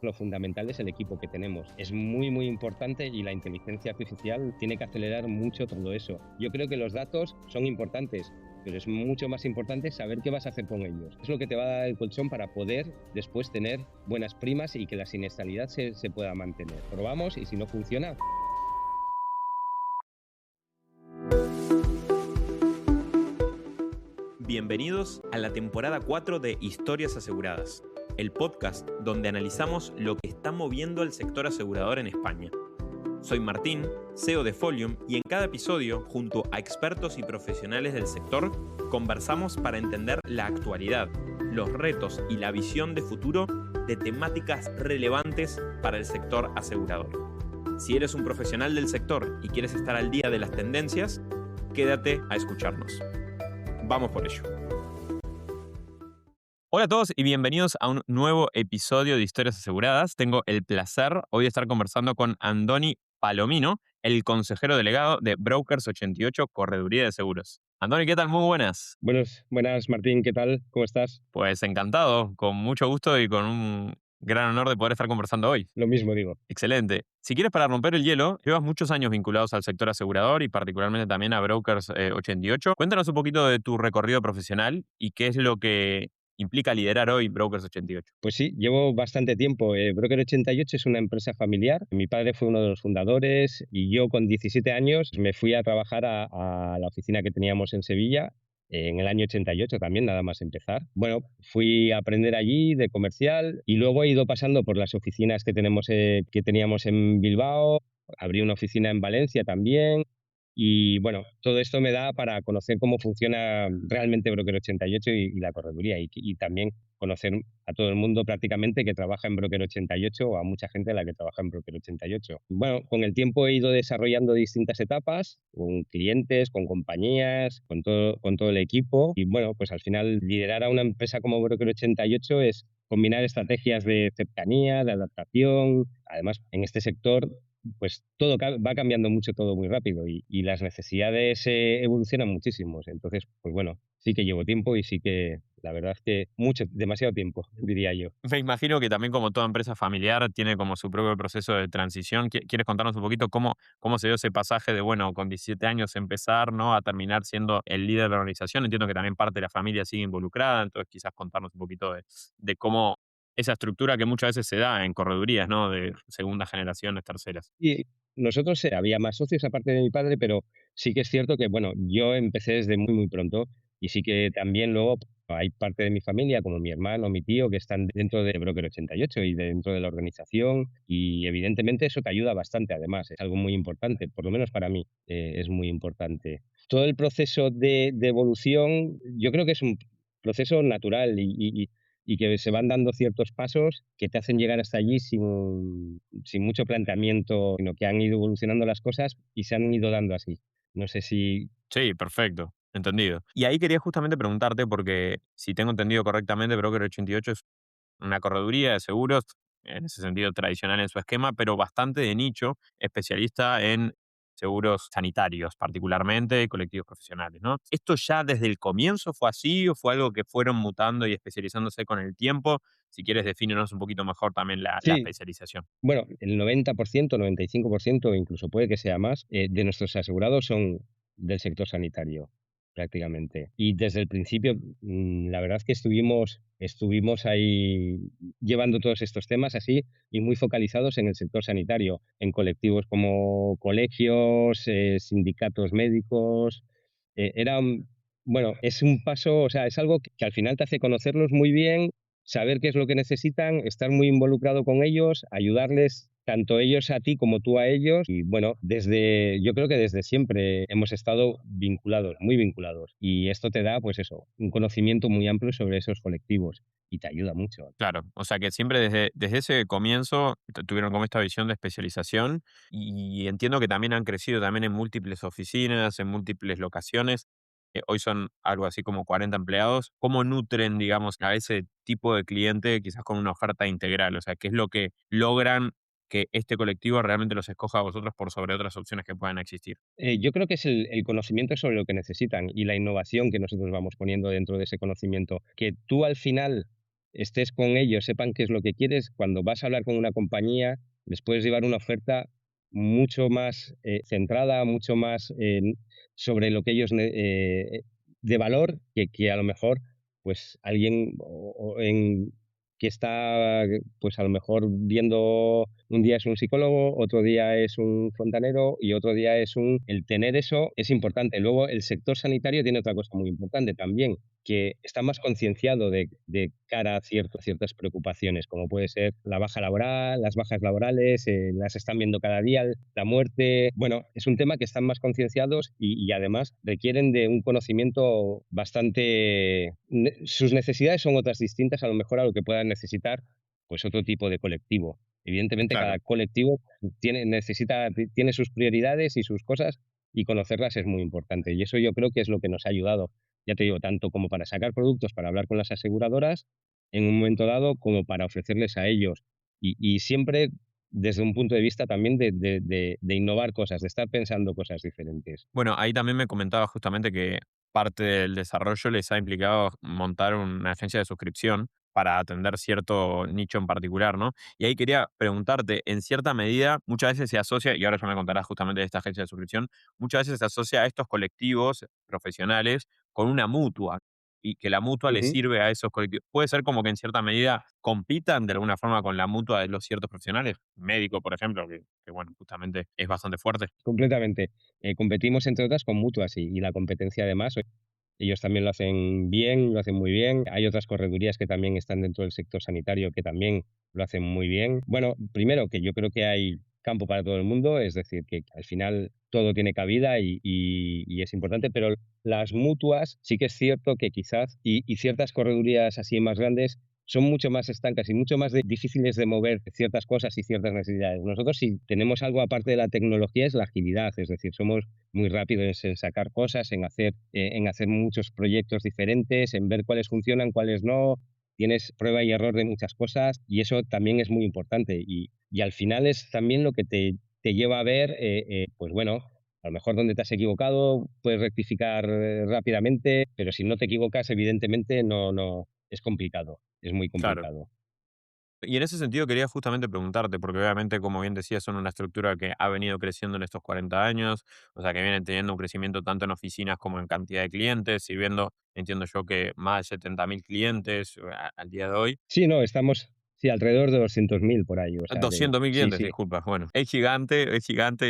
Lo fundamental es el equipo que tenemos. Es muy, muy importante y la inteligencia artificial tiene que acelerar mucho todo eso. Yo creo que los datos son importantes, pero es mucho más importante saber qué vas a hacer con ellos. Es lo que te va a dar el colchón para poder después tener buenas primas y que la siniestralidad se pueda mantener. Probamos y si no funciona... Bienvenidos a la temporada 4 de Historias Aseguradas, el podcast donde analizamos lo que está moviendo al sector asegurador en España. Soy Martín, CEO de Folium, y en cada episodio, junto a expertos y profesionales del sector, conversamos para entender la actualidad, los retos y la visión de futuro de temáticas relevantes para el sector asegurador. Si eres un profesional del sector y quieres estar al día de las tendencias, quédate a escucharnos. Vamos por ello. Hola a todos y bienvenidos a un nuevo episodio de Historias Aseguradas. Tengo el placer hoy de estar conversando con Andoni Palomino, el consejero delegado de Brokers 88, Correduría de Seguros. Andoni, ¿qué tal? Muy buenas. Buenas, Martín, ¿qué tal? ¿Cómo estás? Pues encantado, con mucho gusto y con un gran honor de poder estar conversando hoy. Lo mismo digo. Excelente. Si quieres, para romper el hielo, llevas muchos años vinculados al sector asegurador y particularmente también a Brokers 88. Cuéntanos un poquito de tu recorrido profesional y qué es lo que implica liderar hoy Brokers 88. Pues sí, llevo bastante tiempo. Broker 88 es una empresa familiar. Mi padre fue uno de los fundadores y yo con 17 años me fui a trabajar a la oficina que teníamos en Sevilla en el año 88 también, nada más empezar. Bueno, fui a aprender allí de comercial y luego he ido pasando por las oficinas que teníamos en Bilbao, abrí una oficina en Valencia también. Y bueno, todo esto me da para conocer cómo funciona realmente Broker 88 y la correduría y también conocer a todo el mundo prácticamente que trabaja en Broker 88 o a mucha gente a la que trabaja en Broker 88. Bueno, con el tiempo he ido desarrollando distintas etapas con clientes, con compañías, con todo el equipo y bueno, pues al final liderar a una empresa como Broker 88 es combinar estrategias de cercanía, de adaptación. Además, en este sector pues todo va cambiando mucho, todo muy rápido y las necesidades evolucionan muchísimo. Entonces, pues bueno, sí que llevo tiempo y sí que la verdad es que demasiado tiempo, diría yo. Me imagino que también como toda empresa familiar tiene como su propio proceso de transición. ¿Quieres contarnos un poquito cómo se dio ese pasaje de, bueno, con 17 años empezar, ¿no?, a terminar siendo el líder de la organización? Entiendo que también parte de la familia sigue involucrada, entonces quizás contarnos un poquito de cómo esa estructura que muchas veces se da en corredurías, ¿no?, de segundas generaciones, terceras. Y nosotros había más socios aparte de mi padre, pero sí que es cierto que, bueno, yo empecé desde muy, muy pronto y sí que también luego hay parte de mi familia, como mi hermano, mi tío, que están dentro de Broker 88 y dentro de la organización y evidentemente eso te ayuda bastante, además, es algo muy importante, por lo menos para mí es muy importante. Todo el proceso de evolución yo creo que es un proceso natural y que se van dando ciertos pasos que te hacen llegar hasta allí sin mucho planteamiento, sino que han ido evolucionando las cosas y se han ido dando así. No sé si... Sí, perfecto. Entendido. Y ahí quería justamente preguntarte, porque si tengo entendido correctamente, Broker 88 es una correduría de seguros, en ese sentido tradicional en su esquema, pero bastante de nicho, especialista en seguros sanitarios particularmente y colectivos profesionales, ¿no? ¿Esto ya desde el comienzo fue así o fue algo que fueron mutando y especializándose con el tiempo? Si quieres, defínenos un poquito mejor también la Sí, especialización. bueno, el 90%, 95%, incluso puede que sea más, de nuestros asegurados son del sector sanitario, prácticamente. Y desde el principio, la verdad es que estuvimos ahí llevando todos estos temas así y muy focalizados en el sector sanitario, en colectivos como colegios, sindicatos médicos. Era, bueno, es un paso, o sea, es algo que al final te hace conocerlos muy bien, saber qué es lo que necesitan, estar muy involucrado con ellos, ayudarles tanto ellos a ti como tú a ellos. Y bueno, yo creo que desde siempre hemos estado vinculados, muy vinculados. Y esto te da, pues eso, un conocimiento muy amplio sobre esos colectivos y te ayuda mucho. Claro, o sea que siempre desde ese comienzo tuvieron como esta visión de especialización y entiendo que también han crecido también en múltiples oficinas, en múltiples locaciones. Hoy son algo así como 40 empleados. ¿Cómo nutren, digamos, a ese tipo de cliente quizás con una oferta integral? O sea, ¿qué es lo que logran que este colectivo realmente los escoja a vosotros por sobre otras opciones que puedan existir? Yo creo que es el conocimiento sobre lo que necesitan y la innovación que nosotros vamos poniendo dentro de ese conocimiento. Que tú al final estés con ellos, sepan qué es lo que quieres, cuando vas a hablar con una compañía, les puedes llevar una oferta mucho más centrada, mucho más sobre lo que ellos de valor que a lo mejor pues alguien que está pues a lo mejor viendo un día es un psicólogo, otro día es un fontanero y otro día es un... El tener eso es importante. Luego el sector sanitario tiene otra cosa muy importante también, que está más concienciado de cara a ciertas preocupaciones, como puede ser la baja laboral, las bajas laborales, las están viendo cada día, la muerte. Bueno, es un tema que están más concienciados y además requieren de un conocimiento bastante... Sus necesidades son otras distintas a lo mejor a lo que puedan necesitar pues otro tipo de colectivo. Evidentemente Claro. cada colectivo tiene sus prioridades y sus cosas y conocerlas es muy importante. Y eso yo creo que es lo que nos ha ayudado, ya te digo, tanto como para sacar productos, para hablar con las aseguradoras en un momento dado, como para ofrecerles a ellos. Y siempre desde un punto de vista también de innovar cosas, de estar pensando cosas diferentes. Bueno, ahí también me comentaba justamente que parte del desarrollo les ha implicado montar una agencia de suscripción para atender cierto nicho en particular, ¿no? Y ahí quería preguntarte, en cierta medida, muchas veces se asocia, y ahora ya me contarás justamente de esta agencia de suscripción, muchas veces se asocia a estos colectivos profesionales con una mutua y que la mutua le Ujú. sirve a esos colectivos. Puede ser como que en cierta medida compitan de alguna forma con la mutua de los ciertos profesionales, médico, por ejemplo, que bueno, justamente es bastante fuerte. Completamente. Competimos entre otras con mutuas y la competencia además, ellos también lo hacen bien, lo hacen muy bien. Hay otras corredurías que también están dentro del sector sanitario que también lo hacen muy bien. Bueno, primero que yo creo que hay campo para todo el mundo, es decir, que al final todo tiene cabida y es importante, pero las mutuas sí que es cierto que quizás, y ciertas corredurías así más grandes, son mucho más estancas y mucho más difíciles de mover ciertas cosas y ciertas necesidades. Nosotros si tenemos algo aparte de la tecnología es la agilidad, es decir, somos muy rápidos en sacar cosas, en hacer muchos proyectos diferentes, en ver cuáles funcionan, cuáles no. Tienes prueba y error de muchas cosas y eso también es muy importante. Y al final es también lo que te lleva a ver, pues bueno, a lo mejor donde te has equivocado, puedes rectificar rápidamente, pero si no te equivocas, evidentemente no, es complicado, es muy Claro. complicado. Y en ese sentido quería justamente preguntarte, porque obviamente, como bien decías, son una estructura que ha venido creciendo en estos 40 años, o sea, que vienen teniendo un crecimiento tanto en oficinas como en cantidad de clientes, sirviendo, entiendo yo, que más de 70.000 clientes al día de hoy. Sí, no, estamos, sí, alrededor de 200.000 por ahí, o sea que 200.000 sí, clientes, sí. disculpa. Bueno, es gigante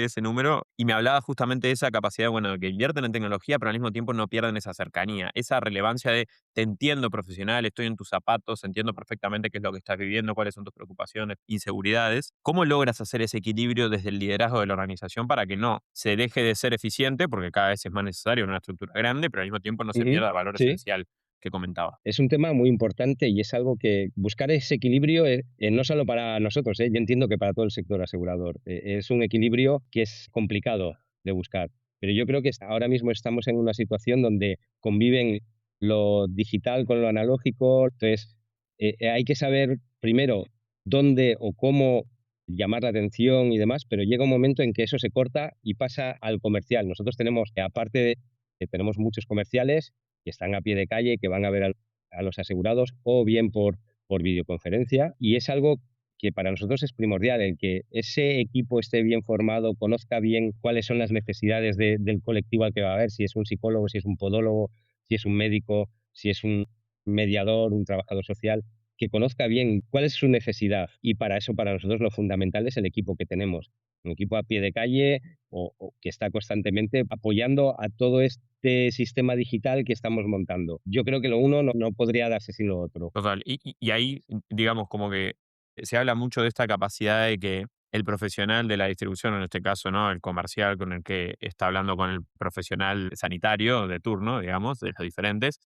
ese número. Y me hablaba justamente de esa capacidad, bueno, de que invierten en tecnología, pero al mismo tiempo no pierden esa cercanía, esa relevancia de te entiendo profesional, estoy en tus zapatos, entiendo perfectamente qué es lo que estás viviendo, cuáles son tus preocupaciones, inseguridades. ¿Cómo logras hacer ese equilibrio desde el liderazgo de la organización para que no se deje de ser eficiente, porque cada vez es más necesario en una estructura grande, pero al mismo tiempo no se Ujú, pierda el valor sí. esencial que comentaba? Es un tema muy importante y es algo que buscar ese equilibrio, no solo para nosotros, yo entiendo que para todo el sector asegurador. Es un equilibrio que es complicado de buscar, pero yo creo que ahora mismo estamos en una situación donde conviven lo digital con lo analógico, entonces hay que saber primero dónde o cómo llamar la atención y demás, pero llega un momento en que eso se corta y pasa al comercial. Nosotros tenemos, aparte de que tenemos muchos comerciales, que están a pie de calle, que van a ver a los asegurados o bien por videoconferencia. Y es algo que para nosotros es primordial, el que ese equipo esté bien formado, conozca bien cuáles son las necesidades del colectivo al que va a ver, si es un psicólogo, si es un podólogo, si es un médico, si es un mediador, un trabajador social, que conozca bien cuál es su necesidad. Y para eso, para nosotros, lo fundamental es el equipo que tenemos. Un equipo a pie de calle o que está constantemente apoyando a todo este sistema digital que estamos montando. Yo creo que lo uno no podría darse sin lo otro. Total. Y ahí, digamos, como que se habla mucho de esta capacidad de que el profesional de la distribución, en este caso, ¿no? El comercial con el que está hablando con el profesional sanitario de turno, digamos, de los diferentes,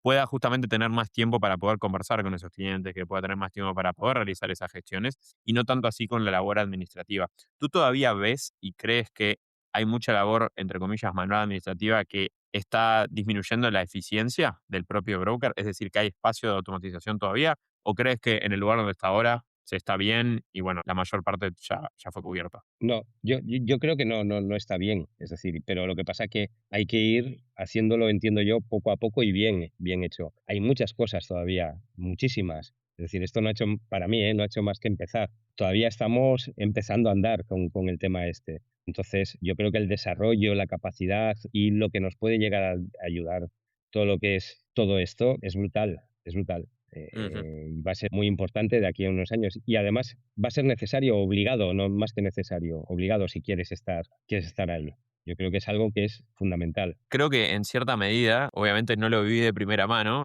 pueda justamente tener más tiempo para poder conversar con esos clientes, que pueda tener más tiempo para poder realizar esas gestiones y no tanto así con la labor administrativa. ¿Tú todavía ves y crees que hay mucha labor, entre comillas, manual administrativa que está disminuyendo la eficiencia del propio broker? Es decir, ¿que hay espacio de automatización todavía? ¿O crees que en el lugar donde está ahora se está bien y bueno, la mayor parte ya fue cubierta. No, yo creo que no está bien, es decir, pero lo que pasa es que hay que ir haciéndolo, entiendo yo, poco a poco y bien hecho. Hay muchas cosas todavía, muchísimas. Es decir, esto no ha hecho, para mí, no ha hecho más que empezar. Todavía estamos empezando a andar con el tema este. Entonces, yo creo que el desarrollo, la capacidad y lo que nos puede llegar a ayudar, todo lo que es todo esto, es brutal, es brutal. Ujú. Y va a ser muy importante de aquí a unos años. Y además va a ser necesario, obligado, no más que necesario, obligado si quieres estar ahí. Yo creo que es algo que es fundamental. Creo que en cierta medida, obviamente no lo viví de primera mano,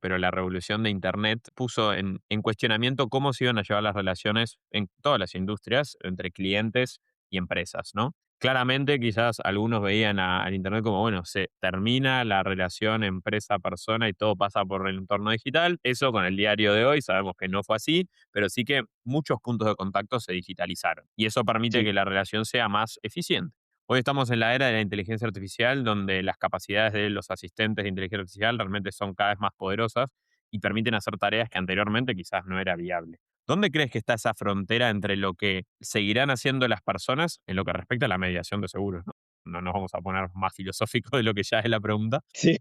pero la revolución de Internet puso en cuestionamiento cómo se iban a llevar las relaciones en todas las industrias entre clientes y empresas, ¿no? Claramente, quizás algunos veían al Internet como, bueno, se termina la relación empresa-persona y todo pasa por el entorno digital. Eso con el diario de hoy sabemos que no fue así, pero sí que muchos puntos de contacto se digitalizaron. Y eso permite que Sí, la relación sea más eficiente. Hoy estamos en la era de la inteligencia artificial, donde las capacidades de los asistentes de inteligencia artificial realmente son cada vez más poderosas y permiten hacer tareas que anteriormente quizás no era viable. ¿Dónde crees que está esa frontera entre lo que seguirán haciendo las personas en lo que respecta a la mediación de seguros? No nos vamos a poner más filosóficos de lo que ya es la pregunta. sí.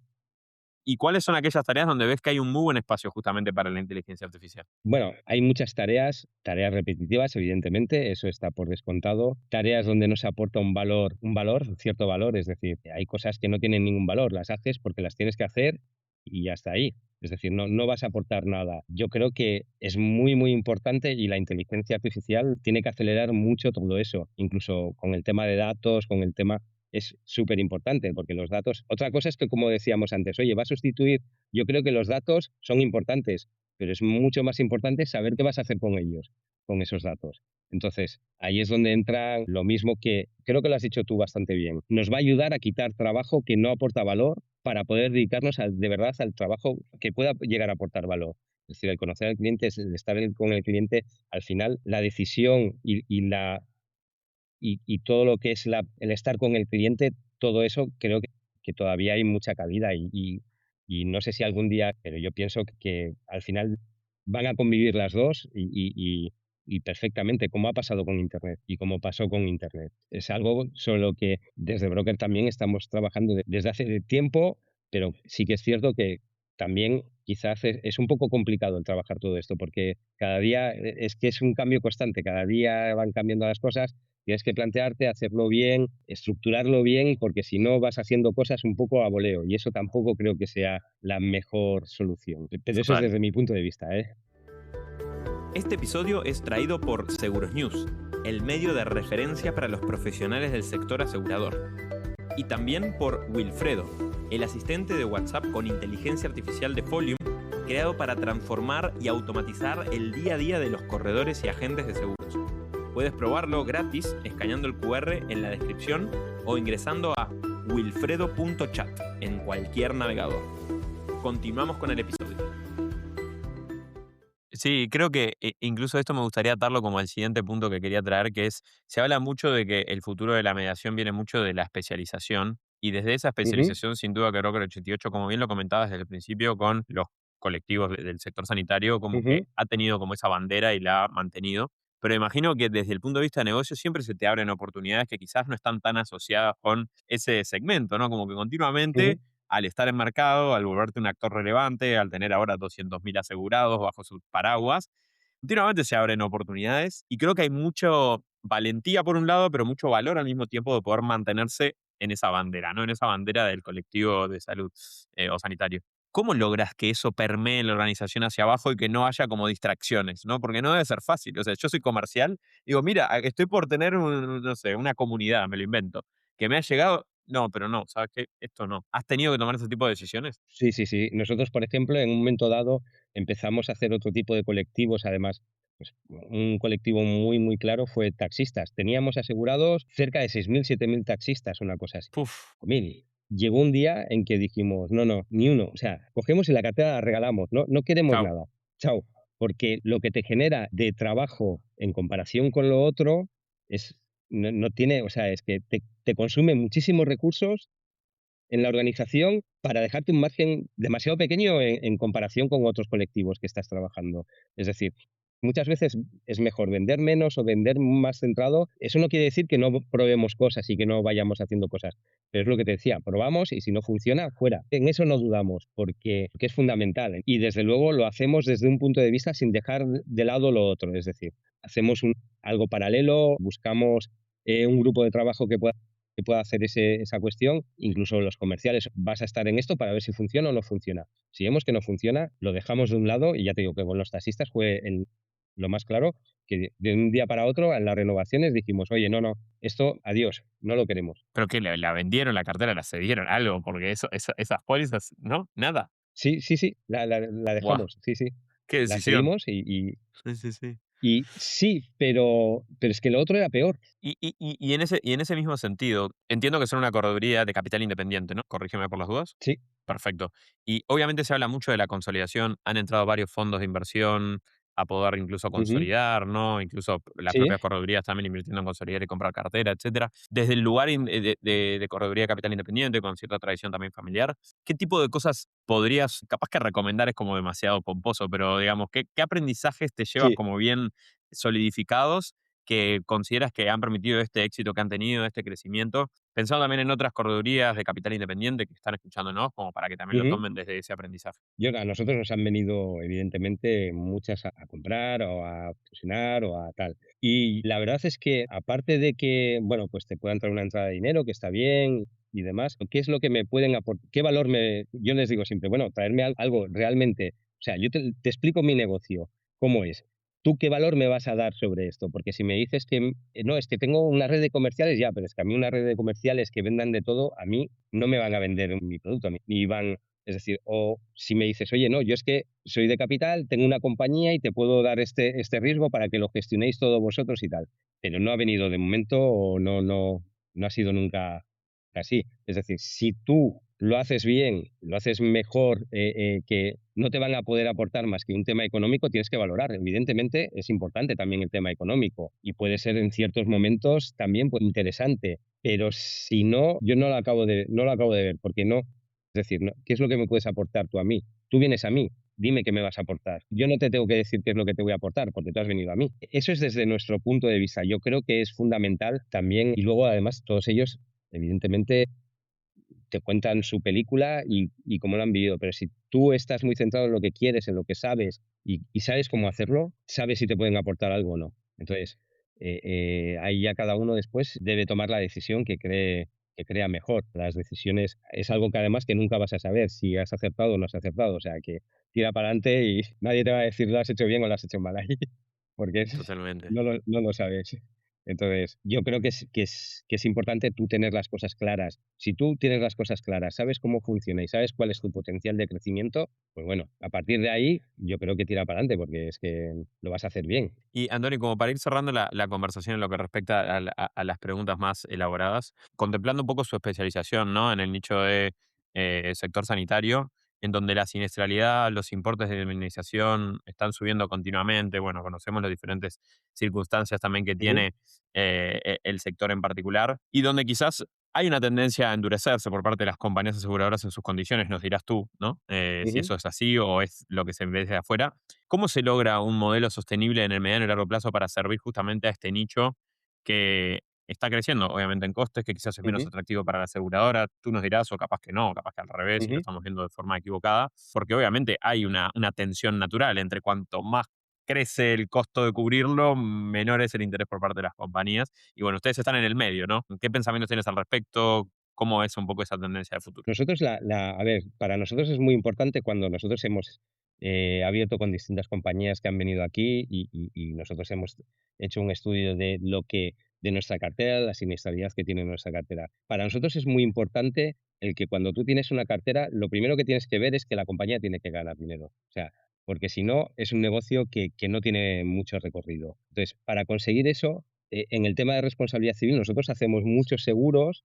¿Y cuáles son aquellas tareas donde ves que hay un muy buen espacio justamente para la inteligencia artificial? Bueno, hay muchas tareas repetitivas, evidentemente, eso está por descontado. Tareas donde no se aporta un cierto valor, es decir, hay cosas que no tienen ningún valor, las haces porque las tienes que hacer y ya está ahí. Es decir, no vas a aportar nada. Yo creo que es muy importante y la inteligencia artificial tiene que acelerar mucho todo eso, incluso con el tema de datos, con el tema es súper importante porque los datos, otra cosa es que como decíamos antes, oye, va a sustituir, yo creo que los datos son importantes, pero es mucho más importante saber qué vas a hacer con ellos, con esos datos. Entonces, ahí es donde entra lo mismo que creo que lo has dicho tú bastante bien. Nos va a ayudar a quitar trabajo que no aporta valor para poder dedicarnos de verdad al trabajo que pueda llegar a aportar valor. Es decir, el conocer al cliente, el estar con el cliente, al final la decisión y todo lo que es el estar con el cliente, todo eso creo que todavía hay mucha cabida y no sé si algún día, pero yo pienso que al final van a convivir las dos y perfectamente, como ha pasado con Internet y como pasó con Internet. Es algo sobre lo que desde Broker también estamos trabajando desde hace tiempo, pero sí que es cierto que también quizás es un poco complicado el trabajar todo esto, porque cada día es que es un cambio constante, cada día van cambiando las cosas. Tienes que plantearte hacerlo bien, estructurarlo bien, porque si no vas haciendo cosas un poco a voleo y eso tampoco creo que sea la mejor solución. Pero eso es Total. desde mi punto de vista, ¿eh? Este episodio es traído por Seguros News, el medio de referencia para los profesionales del sector asegurador. Y también por Wilfredo, el asistente de WhatsApp con inteligencia artificial de Folium, creado para transformar y automatizar el día a día de los corredores y agentes de seguros. Puedes probarlo gratis escaneando el QR en la descripción o ingresando a wilfredo.chat en cualquier navegador. Continuamos con el episodio. Sí, creo que incluso esto me gustaría atarlo como el siguiente punto que quería traer, que es, se habla mucho de que el futuro de la mediación viene mucho de la especialización, y desde esa Ujú, especialización, sin duda, creo que el 88, como bien lo comentabas desde el principio, con los colectivos del sector sanitario, como que ujú. ha tenido como esa bandera y la ha mantenido. Pero imagino que desde el punto de vista de negocio siempre se te abren oportunidades que quizás no están tan asociadas con ese segmento, ¿no? Como que continuamente Ujú. al estar en mercado, al volverte un actor relevante, al tener ahora 200.000 asegurados bajo su paraguas, continuamente se abren oportunidades y creo que hay mucho valentía por un lado, pero mucho valor al mismo tiempo de poder mantenerse en esa bandera, ¿no? En esa bandera del colectivo de salud o sanitario. ¿Cómo logras que eso permee la organización hacia abajo y que no haya como distracciones, ¿no? Porque no debe ser fácil. O sea, yo soy comercial, digo, mira, estoy por tener, no sé, una comunidad, me lo invento, que me ha llegado, no, pero no, ¿sabes qué? Esto no. ¿Has tenido que tomar ese tipo de decisiones? Sí, sí, sí. Nosotros, por ejemplo, en un momento dado empezamos a hacer otro tipo de colectivos, además, pues, un colectivo muy claro fue taxistas. Teníamos asegurados cerca de 6.000, 7.000 taxistas, una cosa así. Puf, 5.000. Llegó un día en que dijimos: "No, ni uno". O sea, cogemos y la cartera la regalamos, no queremos chao. nada. Chao. Porque lo que te genera de trabajo en comparación con lo otro es no tiene, o sea, es que te consume muchísimos recursos en la organización para dejarte un margen demasiado pequeño en comparación con otros colectivos que estás trabajando. Es decir, Muchas veces es mejor vender menos o vender más centrado. Eso no quiere decir que no probemos cosas y que no vayamos haciendo cosas, pero es lo que te decía, probamos y si no funciona, fuera. En eso no dudamos, porque es fundamental. Y desde luego lo hacemos desde un punto de vista sin dejar de lado lo otro. Es decir, hacemos algo paralelo, buscamos un grupo de trabajo que pueda hacer esa cuestión, incluso los comerciales, vas a estar en esto para ver si funciona o no funciona. Si vemos que no funciona, lo dejamos de un lado y ya te digo que con los taxistas fue lo más claro, que de un día para otro, en las renovaciones dijimos, oye, no, no, esto, adiós, no lo queremos. ¿Pero que la vendieron, la cartera, la cedieron, algo? Porque esas pólizas, ¿no? Nada. Sí, sí, sí, la Buah, dejamos, sí, sí, qué la decisión. cedimos Sí, sí, sí. y sí, pero es que lo otro era peor. Y en ese mismo sentido, entiendo que son una correduría de capital independiente, ¿no? Corrígeme por las dudas. Sí, Perfecto. Y obviamente se habla mucho de la consolidación, han entrado varios fondos de inversión a poder incluso ujú, consolidar, ¿no? Incluso las sí, propias corredurías también invirtiendo en consolidar y comprar cartera, etcétera. Desde el lugar de correduría de capital independiente, con cierta tradición también familiar, ¿qué tipo de cosas podrías, capaz que recomendar es como demasiado pomposo, pero digamos, qué aprendizajes te llevas sí. como bien solidificados que consideras que han permitido este éxito que han tenido, este crecimiento? Pensando también en otras corredurías de capital independiente que están escuchándonos, como para que también lo Ujú. tomen desde ese aprendizaje. A nosotros nos han venido, evidentemente, muchas a comprar o a fusionar o a tal. Y la verdad es que, aparte de que, bueno, pues te pueda entrar una entrada de dinero, que está bien y demás, ¿qué es lo que me pueden aportar? ¿Qué valor me...? Yo les digo siempre, bueno, traerme algo realmente... O sea, yo te explico mi negocio, cómo es. ¿Tú qué valor me vas a dar sobre esto? Porque si me dices que no, es que tengo una red de comerciales, ya, pero es que a mí una red de comerciales que vendan de todo, a mí no me van a vender mi producto, ni van, es decir, o si me dices, oye, no, yo es que soy de capital, tengo una compañía y te puedo dar este riesgo para que lo gestionéis todos vosotros y tal. Pero no ha venido de momento o no ha sido nunca así. Es decir, si tú lo haces bien, lo haces mejor, que no te van a poder aportar más que un tema económico, tienes que valorar. Evidentemente es importante también el tema económico y puede ser en ciertos momentos también pues, interesante, pero si no, yo no lo acabo de ver, porque no, es decir, ¿qué es lo que me puedes aportar tú a mí? Tú vienes a mí, dime qué me vas a aportar. Yo no te tengo que decir qué es lo que te voy a aportar, porque tú has venido a mí. Eso es desde nuestro punto de vista. Yo creo que es fundamental también, y luego además todos ellos, evidentemente, te cuentan su película y cómo lo han vivido, pero si tú estás muy centrado en lo que quieres, en lo que sabes y sabes cómo hacerlo, sabes si te pueden aportar algo o no. Entonces, ahí ya cada uno después debe tomar la decisión que crea mejor. Las decisiones es algo que además que nunca vas a saber si has acertado o no has acertado, o sea que tira para adelante y nadie te va a decir lo has hecho bien o lo has hecho mal ahí, porque Totalmente. no lo sabes. Entonces, yo creo que es importante tú tener las cosas claras. Si tú tienes las cosas claras, sabes cómo funciona y sabes cuál es tu potencial de crecimiento, pues bueno, a partir de ahí yo creo que tira para adelante porque es que lo vas a hacer bien. Y Andoni, como para ir cerrando la conversación en lo que respecta a las preguntas más elaboradas, contemplando un poco su especialización, ¿no? En el nicho de sector sanitario, en donde la siniestralidad, los importes de indemnización están subiendo continuamente. Bueno, conocemos las diferentes circunstancias también que Ujú, tiene el sector en particular, y donde quizás hay una tendencia a endurecerse por parte de las compañías aseguradoras en sus condiciones, nos dirás tú, ¿no? Si ujú, eso es así o es lo que se ve desde afuera. ¿Cómo se logra un modelo sostenible en el mediano y largo plazo para servir justamente a este nicho que está creciendo, obviamente en costes, que quizás es menos ujú, atractivo para la aseguradora? Tú nos dirás, o capaz que no, o capaz que al revés, y lo ujú. estamos viendo de forma equivocada, porque obviamente hay una tensión natural entre cuanto más crece el costo de cubrirlo, menor es el interés por parte de las compañías. Y bueno, ustedes están en el medio, ¿no? ¿Qué pensamientos tienes al respecto? ¿Cómo es un poco esa tendencia de futuro? Nosotros, a ver, para nosotros es muy importante cuando nosotros hemos abierto con distintas compañías que han venido aquí y nosotros hemos hecho un estudio de nuestra cartera, la siniestralidad que tiene nuestra cartera. Para nosotros es muy importante el que cuando tú tienes una cartera, lo primero que tienes que ver es que la compañía tiene que ganar dinero. O sea, porque si no, es un negocio que no tiene mucho recorrido. Entonces, para conseguir eso, en el tema de responsabilidad civil, nosotros hacemos muchos seguros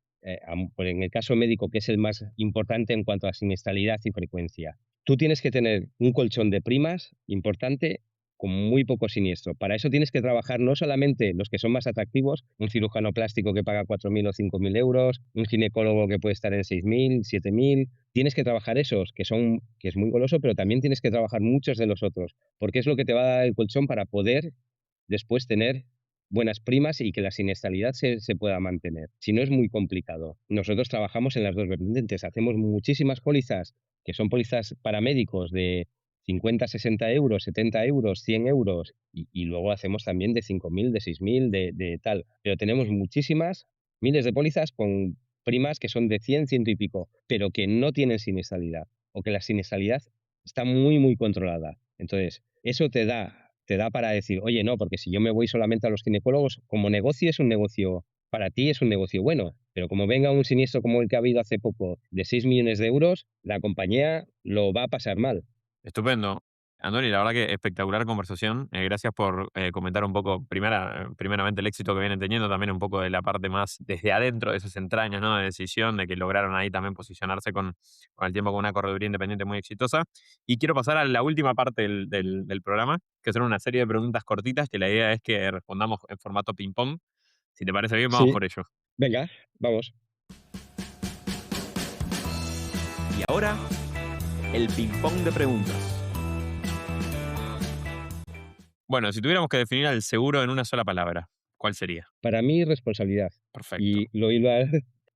pues en el caso médico, que es el más importante en cuanto a siniestralidad y frecuencia. Tú tienes que tener un colchón de primas importante con muy poco siniestro. Para eso tienes que trabajar no solamente los que son más atractivos, un cirujano plástico que paga 4.000 o 5.000 euros, un ginecólogo que puede estar en 6.000, 7.000. Tienes que trabajar esos, que es muy goloso, pero también tienes que trabajar muchos de los otros, porque es lo que te va a dar el colchón para poder después tener buenas primas y que la siniestralidad se pueda mantener. Si no, es muy complicado. Nosotros trabajamos en las dos vertientes, hacemos muchísimas pólizas, que son pólizas para médicos de 50, 60 euros, 70 euros, 100 euros, y luego hacemos también de 5.000, de 6.000, de tal. Pero tenemos muchísimas, miles de pólizas con primas que son de 100, 100 y pico, pero que no tienen siniestralidad, o que la siniestralidad está muy, muy controlada. Entonces, eso te da para decir, oye, no, porque si yo me voy solamente a los ginecólogos, como negocio es un negocio, para ti es un negocio bueno, pero como venga un siniestro como el que ha habido hace poco de 6 millones de euros, la compañía lo va a pasar mal. Estupendo. Andoni, la verdad que espectacular conversación. Gracias por comentar un poco, primeramente el éxito que vienen teniendo, también un poco de la parte más desde adentro de esas entrañas, ¿no? De decisión, de que lograron ahí también posicionarse con el tiempo con una correduría independiente muy exitosa. Y quiero pasar a la última parte del programa, que son una serie de preguntas cortitas, que la idea es que respondamos en formato ping-pong. Si te parece bien, vamos Sí, por ello. venga, vamos. Y ahora, el ping-pong de preguntas. Bueno, si tuviéramos que definir al seguro en una sola palabra, ¿cuál sería? Para mí, responsabilidad. Perfecto. Y lo hilo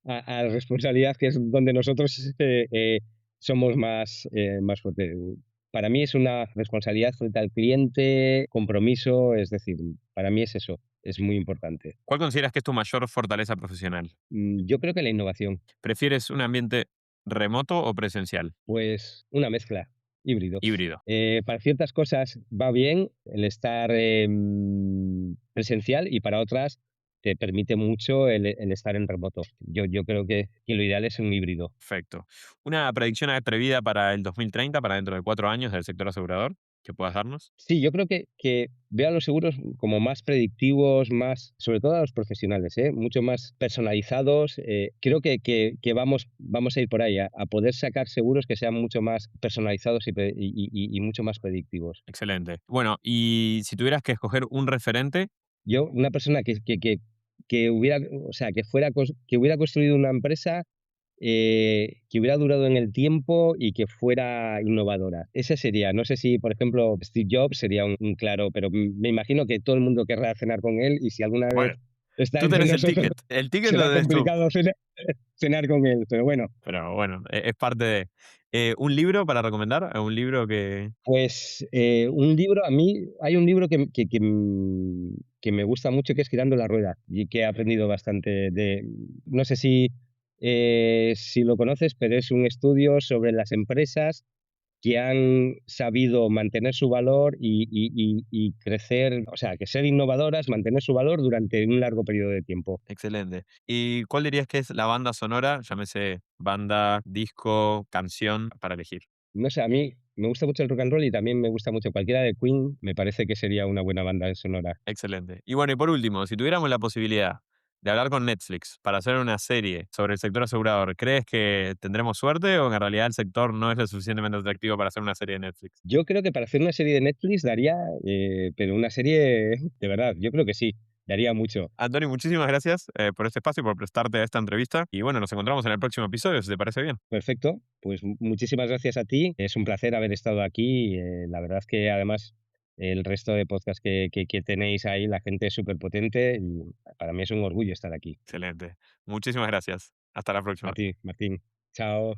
a responsabilidad, que es donde nosotros somos más fuertes. Para mí es una responsabilidad frente al cliente, compromiso, es decir, para mí es eso, es muy importante. ¿Cuál consideras que es tu mayor fortaleza profesional? Yo creo que la innovación, ¿Prefieres un ambiente remoto o presencial? pues una mezcla, híbrido. Híbrido. Para ciertas cosas va bien el estar presencial y para otras te permite mucho el estar en remoto. Yo creo que lo ideal es un híbrido. Perfecto. ¿Una predicción atrevida para el 2030, para dentro de 4 años del sector asegurador, que puedas darnos? Sí, yo creo que veo a los seguros como más predictivos, más, sobre todo a los profesionales, mucho más personalizados. Creo que vamos a ir por ahí, a poder sacar seguros que sean mucho más personalizados y mucho más predictivos. Excelente. Bueno, y si tuvieras que escoger un referente, Yo, una persona que hubiera, o sea, que hubiera construido una empresa que hubiera durado en el tiempo y que fuera innovadora. Ese sería, no sé si, por ejemplo, Steve Jobs sería un claro, pero me imagino que todo el mundo querrá cenar con él y si alguna bueno, vez está tú entre tenés el nosotros, ticket. El ticket lo será debes tú. complicado cenar con él, pero bueno. Pero bueno, es parte de... ¿Un libro para recomendar? ¿Un libro que...? Pues un libro, a mí hay un libro que me gusta mucho que es Girando la Rueda y que he aprendido bastante no sé si lo conoces, pero es un estudio sobre las empresas que han sabido mantener su valor y crecer, o sea, que ser innovadoras, mantener su valor durante un largo periodo de tiempo. Excelente. ¿Y cuál dirías que es la banda sonora, llámese banda, disco, canción, para elegir? No sé, a mí me gusta mucho el rock and roll y también me gusta mucho cualquiera de Queen, me parece que sería una buena banda sonora. Excelente. Y bueno, y por último, si tuviéramos la posibilidad de hablar con Netflix para hacer una serie sobre el sector asegurador, ¿crees que tendremos suerte o que en realidad el sector no es lo suficientemente atractivo para hacer una serie de Netflix? Yo creo que para hacer una serie de Netflix daría, pero una serie de verdad, yo creo que sí, daría mucho. Antonio, muchísimas gracias por este espacio y por prestarte a esta entrevista. Y bueno, nos encontramos en el próximo episodio, si te parece bien. Perfecto, pues muchísimas gracias a ti, es un placer haber estado aquí, la verdad es que además el resto de podcasts que tenéis ahí, la gente es súper potente y para mí es un orgullo estar aquí. Excelente. Muchísimas gracias. Hasta la próxima. A ti, Martín. Chao.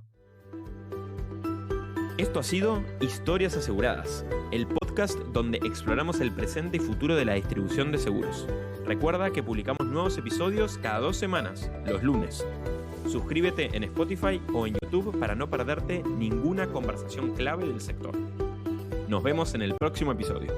Esto ha sido Historias Aseguradas, el podcast donde exploramos el presente y futuro de la distribución de seguros. Recuerda que publicamos nuevos episodios cada 2 semanas, los lunes. Suscríbete en Spotify o en YouTube para no perderte ninguna conversación clave del sector. Nos vemos en el próximo episodio.